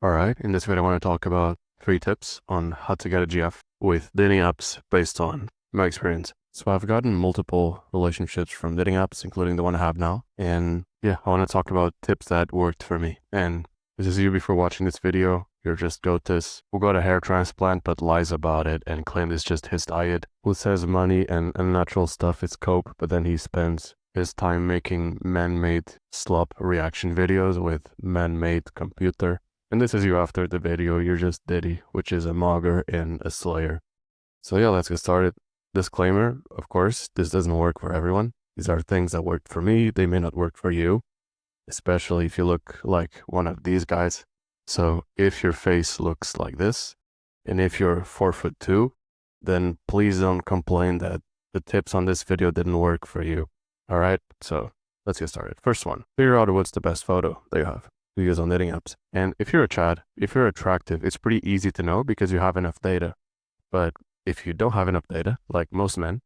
Alright, in this video I want to talk about 3 tips on how to get a GF with dating apps based on my experience. So I've gotten multiple relationships from dating apps, including the one I have now. And yeah, I want to talk about tips that worked for me. And this is you before watching this video. You're just Gotis who got a hair transplant but lies about it and claims it's just his diet, who says money and unnatural stuff is cope, but then he spends his time making man-made slop reaction videos with man-made computer. And this is you after the video, you're just Diddy, which is a mogger and a slayer. So yeah, let's get started. Disclaimer, of course, this doesn't work for everyone. These are things that worked for me, they may not work for you, especially if you look like one of these guys. So if your face looks like this, and if you're 4'2", then please don't complain that the tips on this video didn't work for you. Alright, so let's get started. First one, figure out what's the best photo that you have to use on dating apps. And if you're a Chad, if you're attractive, it's pretty easy to know because you have enough data. But if you don't have enough data, like most men,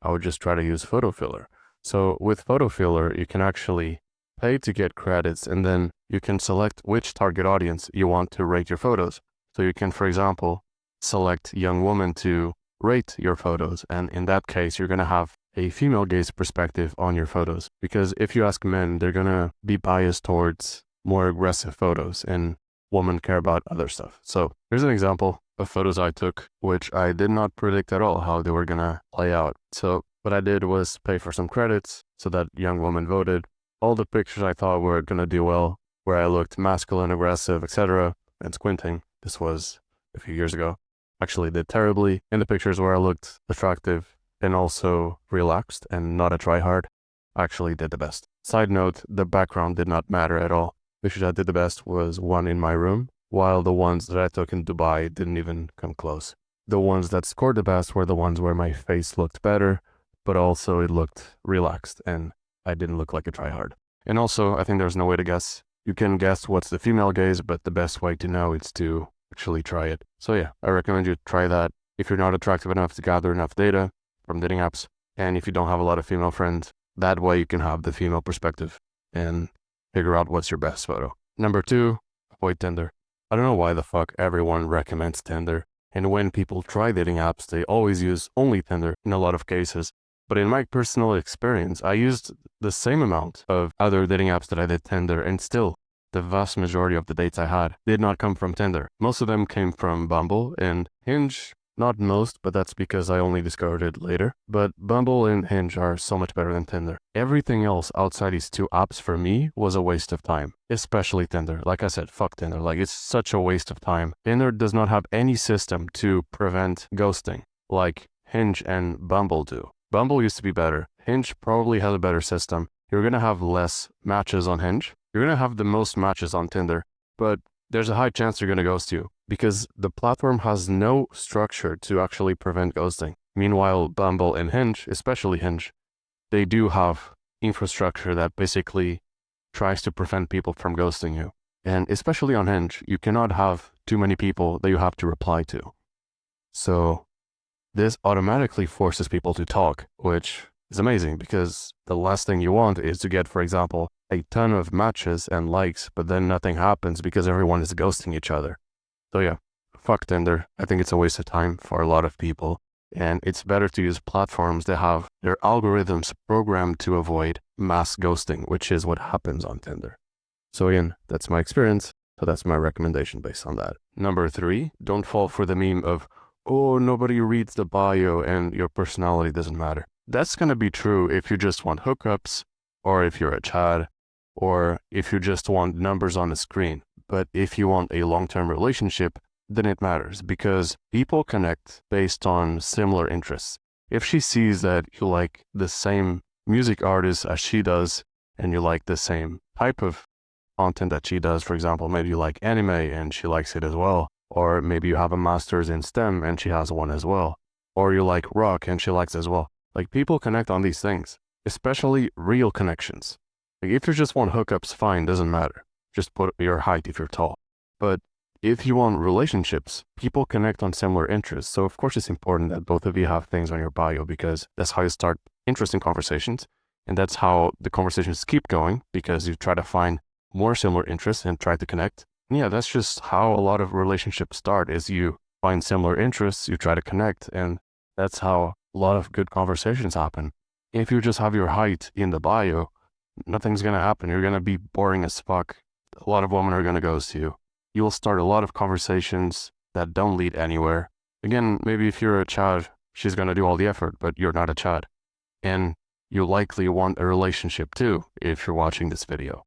I would just try to use photo filler. So with photo filler, you can actually pay to get credits, and then you can select which target audience you want to rate your photos. So you can, for example, select young woman to rate your photos. And in that case, you're going to have a female gaze perspective on your photos. Because if you ask men, they're going to be biased towards more aggressive photos, and women care about other stuff. So here's an example of photos I took, which I did not predict at all how they were gonna play out. So what I did was pay for some credits so that young woman voted. All the pictures I thought were gonna do well, where I looked masculine, aggressive, etc., and squinting. This was a few years ago. Actually did terribly. In the pictures where I looked attractive and also relaxed and not a tryhard, I actually did the best. Side note, the background did not matter at all. The pictures I did the best was one in my room, while the ones that I took in Dubai didn't even come close. The ones that scored the best were the ones where my face looked better, but also it looked relaxed and I didn't look like a tryhard. And also, I think there's no way to guess. You can guess what's the female gaze, but the best way to know is to actually try it. So yeah, I recommend you try that if you're not attractive enough to gather enough data from dating apps, and if you don't have a lot of female friends. That way you can have the female perspective and figure out what's your best photo. Number 2, avoid Tinder. I don't know why the fuck everyone recommends Tinder. And when people try dating apps, they always use only Tinder in a lot of cases. But in my personal experience, I used the same amount of other dating apps that I did Tinder, and still, the vast majority of the dates I had did not come from Tinder. Most of them came from Bumble and Hinge. Not most, but that's because I only discovered it later. But Bumble and Hinge are so much better than Tinder. Everything else outside these 2 apps for me was a waste of time, especially Tinder. Like I said, fuck Tinder. Like, it's such a waste of time. Tinder does not have any system to prevent ghosting like Hinge and Bumble do. Bumble used to be better. Hinge probably has a better system. You're gonna have less matches on Hinge. You're gonna have the most matches on Tinder, but there's a high chance they're gonna ghost you, because the platform has no structure to actually prevent ghosting. Meanwhile, Bumble and Hinge, especially Hinge, they do have infrastructure that basically tries to prevent people from ghosting you. And especially on Hinge, you cannot have too many people that you have to reply to. So this automatically forces people to talk, which is amazing, because the last thing you want is to get, for example, a ton of matches and likes, but then nothing happens because everyone is ghosting each other. So yeah, fuck Tinder. I think it's a waste of time for a lot of people. And it's better to use platforms that have their algorithms programmed to avoid mass ghosting, which is what happens on Tinder. So again, that's my experience. So that's my recommendation based on that. Number 3, don't fall for the meme of, oh, nobody reads the bio and your personality doesn't matter. That's going to be true if you just want hookups, or if you're a Chad, or if you just want numbers on the screen. But if you want a long-term relationship, then it matters, because people connect based on similar interests. If she sees that you like the same music artist as she does, and you like the same type of content that she does, for example, maybe you like anime and she likes it as well, or maybe you have a master's in STEM and she has one as well, or you like rock and she likes as well. Like, people connect on these things, especially real connections. Like, if you just want hookups, fine, doesn't matter. Just put your height if you're tall. But if you want relationships, people connect on similar interests. So of course it's important that both of you have things on your bio, because that's how you start interesting conversations. And that's how the conversations keep going, because you try to find more similar interests and try to connect. Yeah, that's just how a lot of relationships start, is you find similar interests, you try to connect, and that's how a lot of good conversations happen. If you just have your height in the bio, nothing's gonna happen. You're gonna be boring as fuck. A lot of women are gonna ghost you. You will start a lot of conversations that don't lead anywhere. Again, maybe if you're a Chad, she's gonna do all the effort, but you're not a Chad. And you likely want a relationship too, if you're watching this video.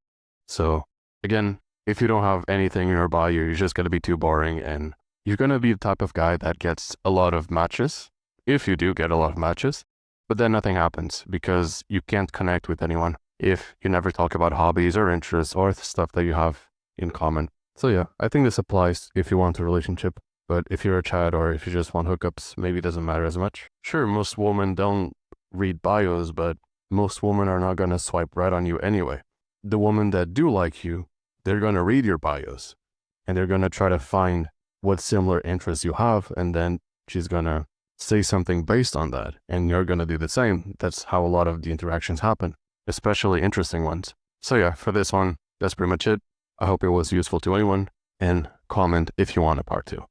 So again, if you don't have anything in your bio, you're just gonna be too boring, and you're gonna be the type of guy that gets a lot of matches, if you do get a lot of matches, but then nothing happens because you can't connect with anyone if you never talk about hobbies or interests or the stuff that you have in common. So yeah, I think this applies if you want a relationship, but if you're a Chad or if you just want hookups, maybe it doesn't matter as much. Sure, most women don't read bios, but most women are not gonna swipe right on you anyway. The women that do like you, they're gonna read your bios and they're gonna try to find what similar interests you have, and then she's gonna say something based on that, and you're gonna do the same. That's how a lot of the interactions happen, especially interesting ones. So yeah, for this one, that's pretty much it. I hope it was useful to anyone, and comment if you want a part 2.